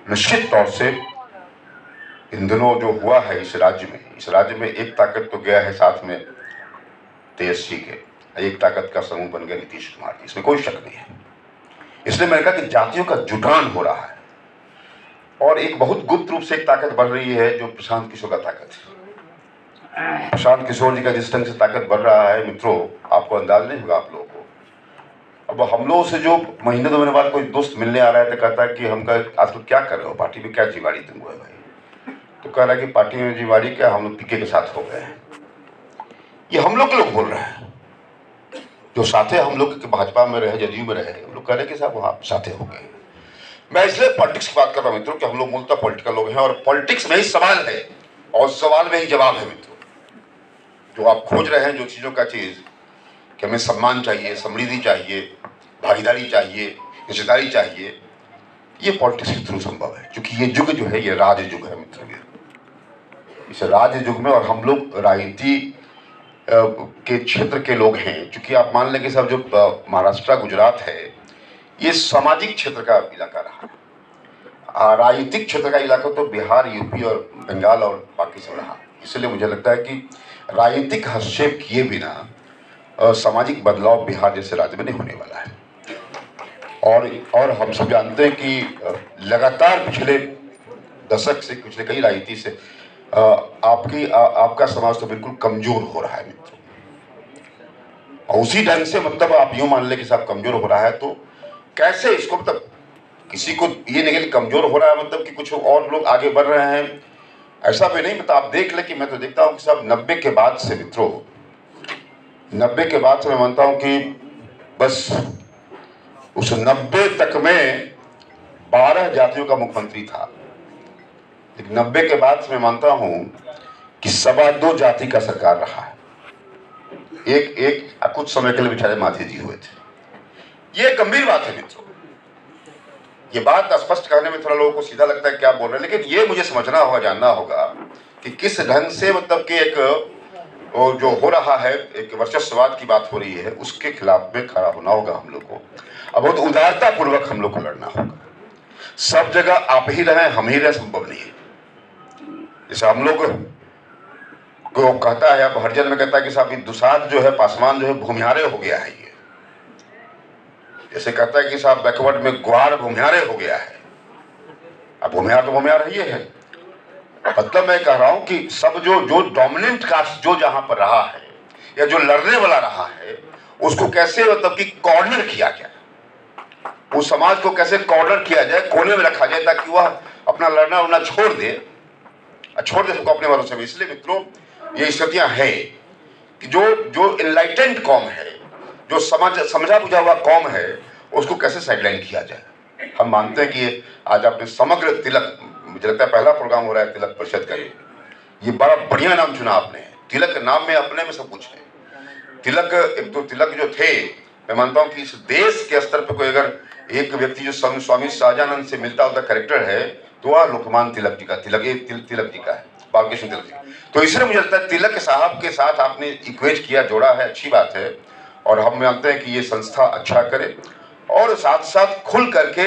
निश्चित तौर से इन दिनों जो हुआ है इस राज्य में एक ताकत तो गया है साथ में तेजस्वी के, एक ताकत का समूह बन गया नीतीश कुमार की, इसमें कोई शक नहीं है। इसलिए मैंने कहा कि जातियों का जुटान हो रहा है और एक बहुत गुप्त रूप से एक ताकत बढ़ रही है जो प्रशांत किशोर का ताकत है। प्रशांत किशोर जी का जिस ढंग से ताकत बढ़ रहा है मित्रों, आपको अंदाज नहीं होगा आप लोगों को। अब हम लोगों से जो महीने 2 महीने बाद कोई दोस्त मिलने आ रहा है तो कहता है कि हमका आजकल क्या कर रहे हो, पार्टी में क्या जीवाड़ी तुमको है भाई? तो कह रहा है कि पार्टी में जीवाड़ी क्या, हम लोग पीके के साथ हो गए हैं। ये हम लोग के लोग बोल रहे हैं जो साथे हम लोग के भाजपा में रहे, जदयू में रहे, हम लोग कह रहे हैं कि साहब वहाँ साथे हो गए। मैं इसलिए पॉलिटिक्स की बात कर रहा हूँ मित्रों कि हम लोग मूलतः पॉलिटिकल लोग हैं और पॉलिटिक्स में ही सवाल है और सवाल में ही जवाब है मित्रों। जो आप खोज रहे हैं जो चीज़ों का चीज़ कि हमें सम्मान चाहिए, समृद्धि चाहिए, भागीदारी चाहिए, हिस्सेदारी चाहिए, ये पॉलिटिक्स के थ्रू संभव है। क्योंकि ये युग जो है ये राज युग है मित्रों। इस राज युग में और हम लोग राजनीति के क्षेत्र के लोग हैं। क्योंकि आप मान लें कि सब जो महाराष्ट्र गुजरात है ये सामाजिक क्षेत्र का इलाका रहा है, राजनीतिक क्षेत्र का इलाका तो बिहार, यूपी और बंगाल और बाकी सब रहा। इसलिए मुझे लगता है कि राजनीतिक हस्तक्षेप किए बिना सामाजिक बदलाव बिहार जैसे राज्य में नहीं होने वाला है। और हम सब जानते हैं कि लगातार पिछले दशक से, पिछले कई राजनीति से आपका समाज तो बिल्कुल कमजोर हो रहा है मित्रों। और उसी ढंग से मतलब आप यूं मान ले कि साहब कमजोर हो रहा है तो कैसे इसको, मतलब किसी को ये नहीं कि कमजोर हो रहा है मतलब कि कुछ और लोग आगे बढ़ रहे हैं, ऐसा भी नहीं। मतलब आप देख ले कि मैं तो देखता हूँ कि साहब 90 के बाद से मित्रों, 90 के बाद से मैं मानता हूँ कि बस उस 90 तक में 12 जातियों का मुख्यमंत्री था, लेकिन 90 के बाद से मैं मानता हूँ कि 2.25 जाति का सरकार रहा है। एक कुछ समय के लिए बेचारे माधी जी हुए थे। ये गंभीर बात है मित्रों। ये बात स्पष्ट करने में थोड़ा लोगों को सीधा लगता है क्या बोल रहे हैं, लेकिन ये मुझे समझना होगा, जानना होगा कि किस ढंग से मतलब कि एक जो हो रहा है, एक वर्चस्ववाद की बात हो रही है, उसके खिलाफ में खड़ा होना होगा हम लोग को। अब बहुत उदारता पूर्वक हम लोग को लड़ना होगा। सब जगह आप ही रहे, हम ही रहे, संभव नहीं है। जैसे हम लोग को कहता है, अब हरिजन में कहता है कि साहब दुसाध जो है, पासवान जो है भूमिहारे हो गया है। ये जैसे कहता है कि साहब बैकवर्ड में ग्वार भूमिहारे हो गया है। अब भूमिहार तो भूमिहार ही है। मतलब मैं कह रहा हूं कि सब जो डोमिनेंट कास्ट जो जहां पर रहा है या जो लड़ने वाला रहा है, उसको कैसे मतलब कि कॉर्नर किया जाए, उस समाज को कैसे कॉर्नर किया जाए, कोने में रखा जाए, ताकि वह अपना लड़ना उड़ना छोड़ दे सबको अपने भरोसे में। इसलिए मित्रों ये स्थितियां है कि जो इनलाइटेंड कौम है, जो समझा बुझा हुआ कौम है, उसको कैसे साइडलाइन किया जाए। हम मानते हैं कि आज आपने समग्र तिलक, मुझे लगता है पहला प्रोग्राम हो रहा है तिलक परिषद का, ये बड़ा बढ़िया नाम चुना आपने। तिलक नाम में अपने में सब कुछ है। तिलक, एक तो तिलक जो थे, मैं मानता हूं कि इस देश के स्तर पर कोई अगर एक व्यक्ति जो स्वामी शाहजानंद से मिलता होता कैरेक्टर है तो वह लोकमान्य तिलक जी का तिलक जी का है, बालकृष्ण तिलक जी। तो इसलिए मुझे लगता है तिलक साहब के साथ आपने इक्वेट किया, जोड़ा है, अच्छी बात है। और हम मानते हैं कि ये संस्था अच्छा करे और साथ साथ खुल करके